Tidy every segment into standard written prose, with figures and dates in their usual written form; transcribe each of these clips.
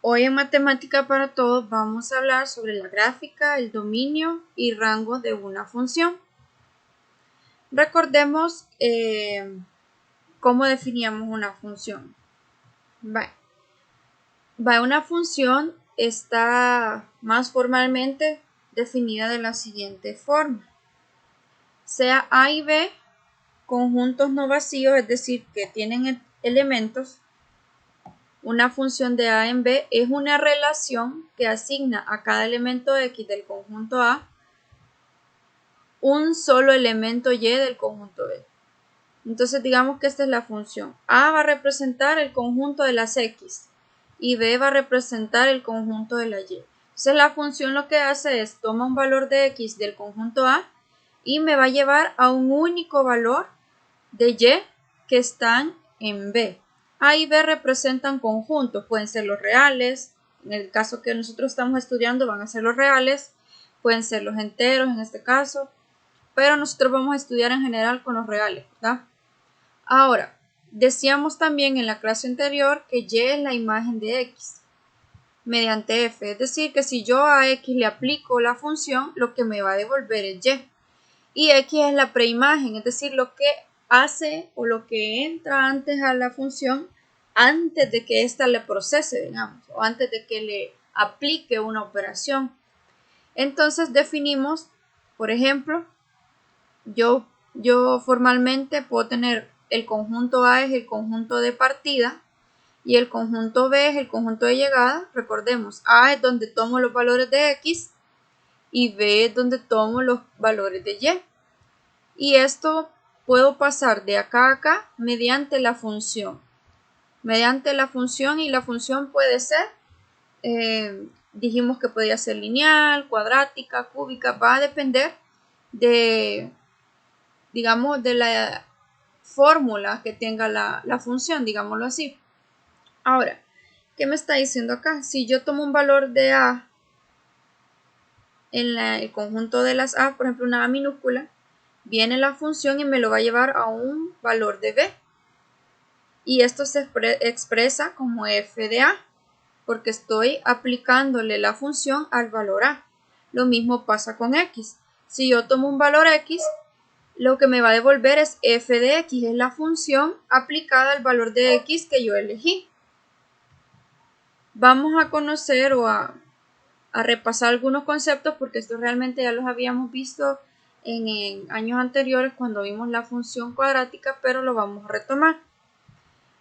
Hoy en Matemática para Todos vamos a hablar sobre la gráfica, el dominio y rango de una función. Recordemos cómo definíamos una función. Una función está más formalmente definida de la siguiente forma. Sea A y B conjuntos no vacíos, es decir, que tienen elementos. Una función de A en B es una relación que asigna a cada elemento X del conjunto A un solo elemento Y del conjunto B. Entonces digamos que esta es la función. A va a representar el conjunto de las X y B va a representar el conjunto de la Y. Entonces la función lo que hace es toma un valor de X del conjunto A y me va a llevar a un único valor de Y que están en B. A y B representan conjuntos, pueden ser los reales, en el caso que nosotros estamos estudiando van a ser los reales, pueden ser los enteros en este caso, pero nosotros vamos a estudiar en general con los reales, ¿verdad? Ahora, decíamos también en la clase anterior que Y es la imagen de X mediante F, es decir, que si yo a X le aplico la función, lo que me va a devolver es Y. Y X es la preimagen, es decir, lo que hace o lo que entra antes a la función antes de que ésta le procese, digamos, o antes de que le aplique una operación. Entonces definimos, por ejemplo, yo formalmente puedo tener el conjunto A es el conjunto de partida y el conjunto B es el conjunto de llegada. Recordemos, A es donde tomo los valores de X y B es donde tomo los valores de Y. Y esto puedo pasar de acá a acá mediante la función. Mediante la función, y la función puede ser, dijimos que podía ser lineal, cuadrática, cúbica, va a depender de, digamos, de la fórmula que tenga la función, digámoslo así. Ahora, ¿qué me está diciendo acá? Si yo tomo un valor de A en el conjunto de las A, por ejemplo una A minúscula, viene la función y me lo va a llevar a un valor de B. Y esto se expresa como f de A, porque estoy aplicándole la función al valor A. Lo mismo pasa con X. Si yo tomo un valor X, lo que me va a devolver es f de X, es la función aplicada al valor de X que yo elegí. Vamos a conocer o a repasar algunos conceptos porque estos realmente ya los habíamos visto en años anteriores cuando vimos la función cuadrática, pero lo vamos a retomar.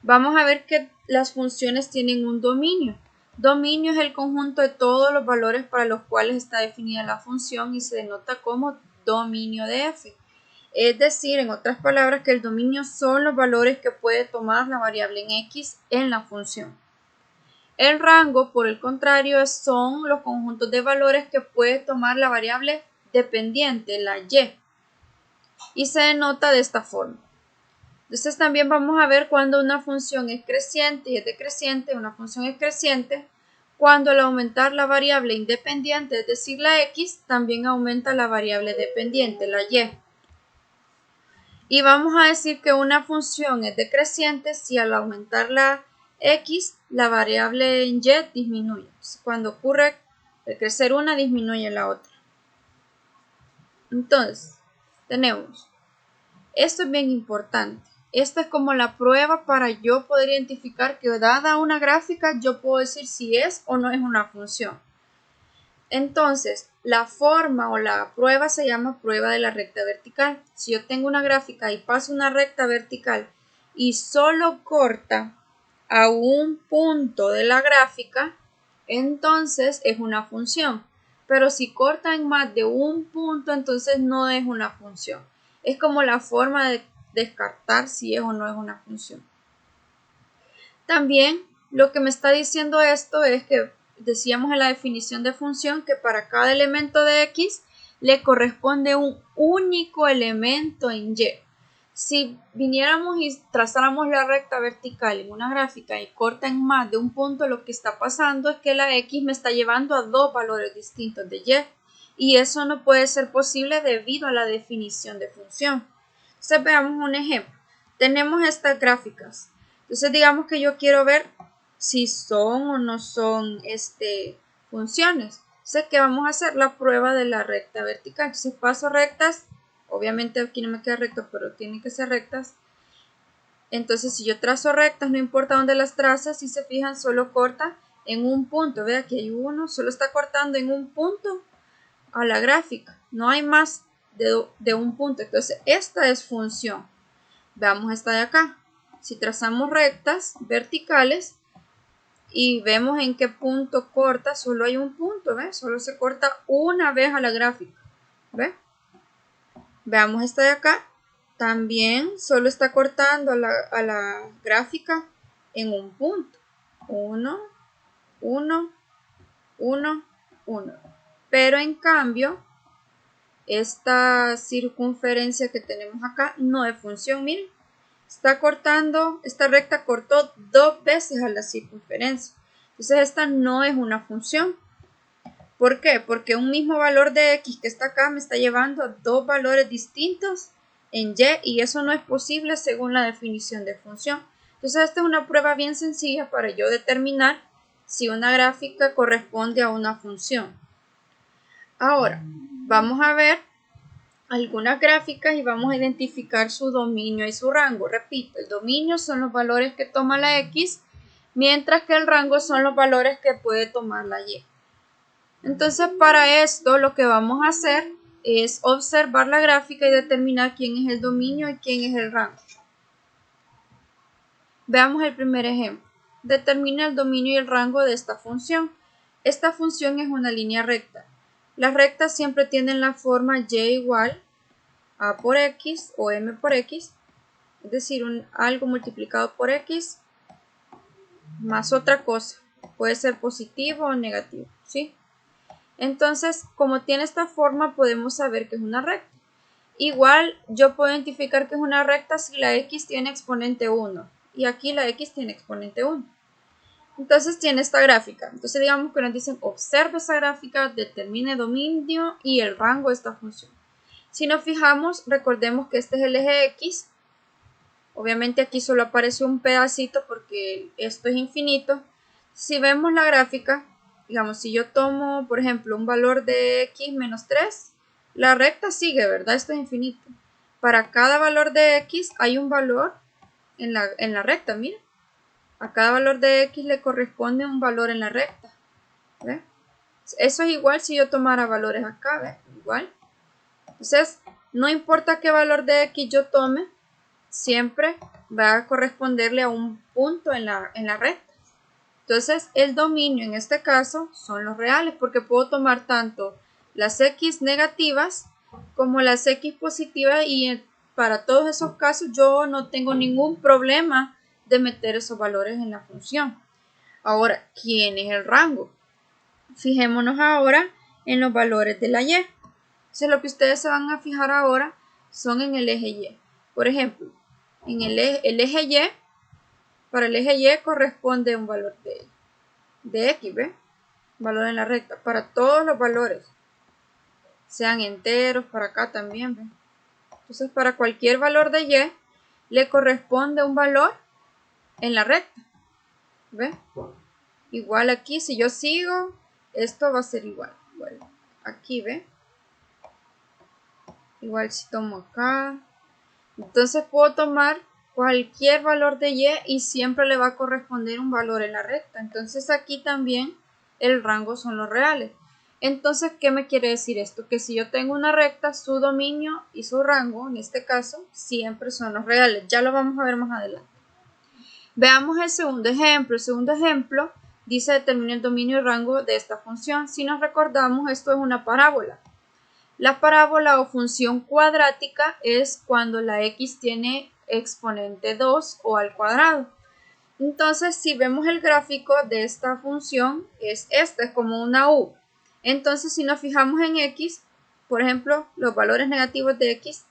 Vamos a ver que las funciones tienen un dominio. Dominio es el conjunto de todos los valores para los cuales está definida la función y se denota como dominio de f. Es decir, en otras palabras, que el dominio son los valores que puede tomar la variable en x en la función. El rango, por el contrario, son los conjuntos de valores que puede tomar la variable dependiente, la y se denota de esta forma. Entonces también vamos a ver cuando una función es creciente y es decreciente. Una función es creciente cuando al aumentar la variable independiente, es decir, la x, también aumenta la variable dependiente, la y. Y vamos a decir que una función es decreciente si al aumentar la x, la variable en y disminuye. Cuando ocurre el crecer una, disminuye la otra. Entonces, tenemos, esto es bien importante. Esta es como la prueba para yo poder identificar que dada una gráfica yo puedo decir si es o no es una función. Entonces, la forma o la prueba se llama prueba de la recta vertical. Si yo tengo una gráfica y paso una recta vertical y solo corta a un punto de la gráfica, entonces es una función. Pero si corta en más de un punto, entonces no es una función. Es como la forma de descartar si es o no es una función. También lo que me está diciendo esto es que decíamos en la definición de función que para cada elemento de x le corresponde un único elemento en y. Si viniéramos y trazáramos la recta vertical en una gráfica y corta en más de un punto, lo que está pasando es que la x me está llevando a dos valores distintos de y eso no puede ser posible debido a la definición de función. Entonces veamos un ejemplo. Tenemos estas gráficas. Entonces digamos que yo quiero ver si son o no son funciones. Entonces, ¿qué vamos a hacer? La prueba de la recta vertical. Entonces, paso rectas. Obviamente aquí no me queda recto, pero tienen que ser rectas. Entonces, si yo trazo rectas, no importa dónde las trazas, si se fijan, solo corta en un punto. Ve, aquí hay uno, solo está cortando en un punto a la gráfica. No hay más de un punto. Entonces, esta es función. Veamos esta de acá. Si trazamos rectas verticales y vemos en qué punto corta, solo hay un punto, ¿ve? Solo se corta una vez a la gráfica, ¿ve? Veamos esta de acá. También solo está cortando a la gráfica en un punto. 1, 1, 1, 1. Pero en cambio, esta circunferencia que tenemos acá no es función, miren. Está cortando, esta recta cortó 2 veces a la circunferencia. Entonces esta no es una función. ¿Por qué? Porque un mismo valor de x que está acá me está llevando a 2 valores distintos en y eso no es posible según la definición de función. Entonces esta es una prueba bien sencilla para yo determinar si una gráfica corresponde a una función. Ahora, vamos a ver algunas gráficas y vamos a identificar su dominio y su rango. Repito, el dominio son los valores que toma la x, mientras que el rango son los valores que puede tomar la y. Entonces, para esto lo que vamos a hacer es observar la gráfica y determinar quién es el dominio y quién es el rango. Veamos el primer ejemplo. Determina el dominio y el rango de esta función. Esta función es una línea recta. Las rectas siempre tienen la forma y igual a por x o m por x, es decir, algo multiplicado por x más otra cosa. Puede ser positivo o negativo, ¿sí? Entonces, como tiene esta forma, podemos saber que es una recta. Igual, yo puedo identificar que es una recta si la x tiene exponente 1 y aquí la x tiene exponente 1. Entonces tiene esta gráfica. Entonces digamos que nos dicen observe esa gráfica, determine dominio y el rango de esta función. Si nos fijamos, recordemos que este es el eje x. Obviamente aquí solo aparece un pedacito porque esto es infinito. Si vemos la gráfica, digamos, si yo tomo, por ejemplo, un valor de x menos 3, la recta sigue, ¿verdad? Esto es infinito. Para cada valor de x hay un valor en la recta, mira. A cada valor de x le corresponde un valor en la recta. ¿Ve? Eso es igual si yo tomara valores acá, ¿ve? Igual. Entonces, no importa qué valor de x yo tome, siempre va a corresponderle a un punto en la recta. Entonces, el dominio en este caso son los reales, porque puedo tomar tanto las x negativas como las x positivas y para todos esos casos yo no tengo ningún problema de meter esos valores en la función. Ahora, ¿quién es el rango? Fijémonos ahora en los valores de la y. Entonces, lo que ustedes se van a fijar ahora son en el eje y. Por ejemplo, en el eje y, para el eje y corresponde un valor de x, ¿ve? Valor en la recta, para todos los valores, sean enteros, para acá también, ¿ve? Entonces, para cualquier valor de y, le corresponde un valor en la recta, ¿ve? Igual aquí, si yo sigo, esto va a ser igual. Bueno, aquí, ¿ve? Igual si tomo acá. Entonces puedo tomar cualquier valor de y siempre le va a corresponder un valor en la recta. Entonces aquí también el rango son los reales. Entonces, ¿qué me quiere decir esto? Que si yo tengo una recta, su dominio y su rango, en este caso, siempre son los reales. Ya lo vamos a ver más adelante. Veamos el segundo ejemplo. El segundo ejemplo dice determina el dominio y rango de esta función. Si nos recordamos, esto es una parábola. La parábola o función cuadrática es cuando la x tiene exponente 2 o al cuadrado. Entonces, si vemos el gráfico de esta función, es como una U. Entonces, si nos fijamos en x, por ejemplo, los valores negativos de x,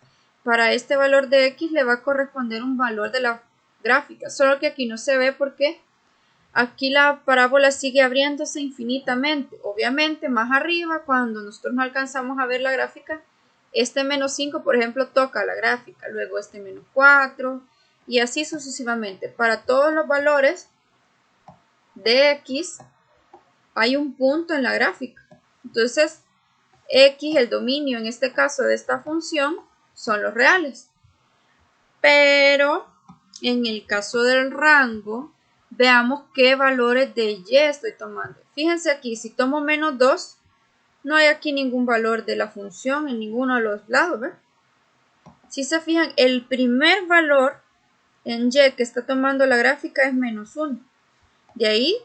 para este valor de x le va a corresponder un valor de la gráfica, solo que aquí no se ve porque aquí la parábola sigue abriéndose infinitamente. Obviamente, más arriba, cuando nosotros no alcanzamos a ver la gráfica, este menos 5, por ejemplo, toca la gráfica. Luego este menos 4 y así sucesivamente. Para todos los valores de x hay un punto en la gráfica. Entonces, x, el dominio en este caso de esta función, son los reales. Pero en el caso del rango, veamos qué valores de y estoy tomando. Fíjense aquí, si tomo menos 2, no hay aquí ningún valor de la función en ninguno de los lados, ¿ves? Si se fijan, el primer valor en y que está tomando la gráfica es menos 1. De ahí,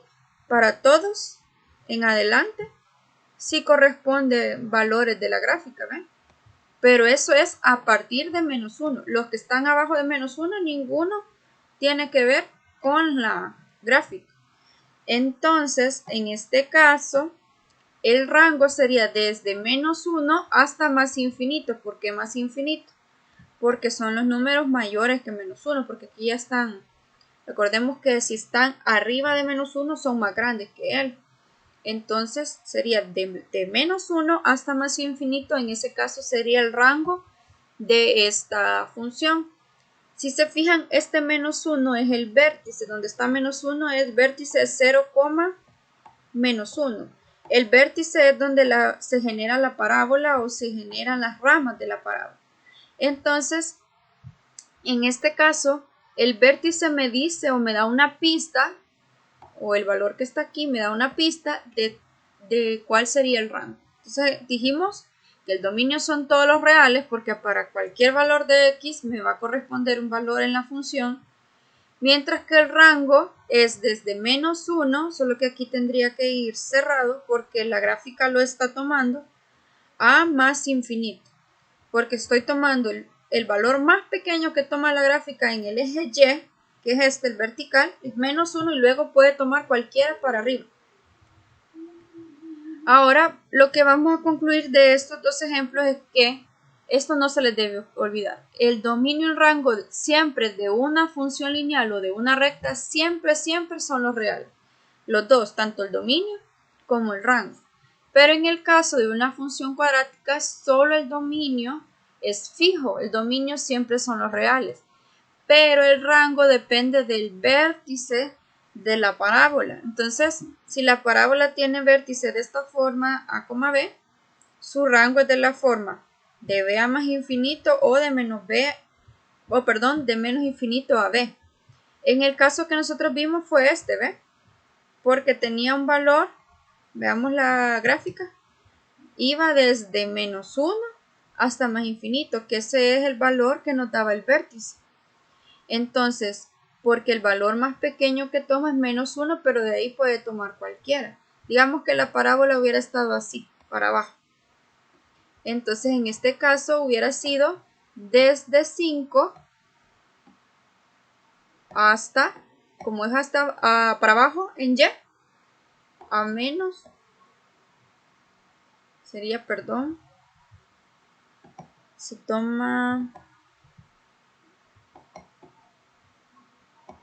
para todos en adelante, sí corresponde valores de la gráfica, ¿ven? Pero eso es a partir de menos 1. Los que están abajo de menos 1, ninguno tiene que ver con la gráfica. Entonces, en este caso, el rango sería desde menos 1 hasta más infinito. ¿Por qué más infinito? Porque son los números mayores que menos 1, porque aquí ya están. Recordemos que si están arriba de menos 1 son más grandes que él. Entonces sería de menos 1 hasta más infinito. En ese caso sería el rango de esta función. Si se fijan, este menos 1 es el vértice. Donde está menos 1 es vértice 0, menos 1. El vértice es donde se genera la parábola o se generan las ramas de la parábola. Entonces, en este caso, el vértice me dice o me da una pista, o el valor que está aquí me da una pista de cuál sería el rango. Entonces dijimos que el dominio son todos los reales porque para cualquier valor de x me va a corresponder un valor en la función, mientras que el rango es desde menos 1, solo que aquí tendría que ir cerrado porque la gráfica lo está tomando, a más infinito, porque estoy tomando el valor más pequeño que toma la gráfica en el eje y, que es este, el vertical, es menos 1 y luego puede tomar cualquiera para arriba. Ahora, lo que vamos a concluir de estos dos ejemplos es que esto no se les debe olvidar. El dominio y rango siempre de una función lineal o de una recta, siempre son los reales. Los dos, tanto el dominio como el rango. Pero en el caso de una función cuadrática, solo el dominio es fijo. El dominio siempre son los reales. Pero el rango depende del vértice de la parábola. Entonces, si la parábola tiene vértice de esta forma, A, B, su rango es de la forma de B a más infinito o de menos B, de menos infinito a B. En el caso que nosotros vimos fue este, ¿ve? Porque tenía un valor, veamos la gráfica, iba desde menos 1 hasta más infinito, que ese es el valor que nos daba el vértice. Entonces, porque el valor más pequeño que toma es menos 1, pero de ahí puede tomar cualquiera. Digamos que la parábola hubiera estado así, para abajo. Entonces, en este caso hubiera sido desde 5 hasta, como es hasta para abajo en y, a menos, sería, se toma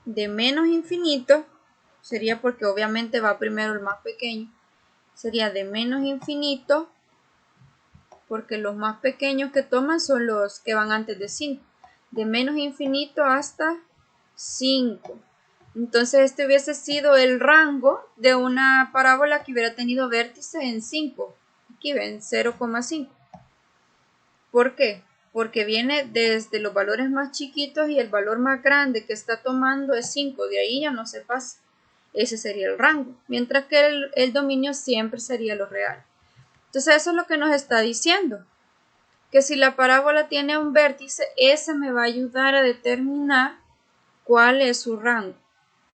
de menos infinito, sería porque obviamente va primero el más pequeño, sería de menos infinito, porque los más pequeños que toman son los que van antes de 5, de menos infinito hasta 5. Entonces este hubiese sido el rango de una parábola que hubiera tenido vértice en 5. Aquí ven, 0,5. ¿Por qué? Porque viene desde los valores más chiquitos y el valor más grande que está tomando es 5. De ahí ya no se pasa. Ese sería el rango. Mientras que el dominio siempre sería lo real. Entonces eso es lo que nos está diciendo. Que si la parábola tiene un vértice, ese me va a ayudar a determinar cuál es su rango.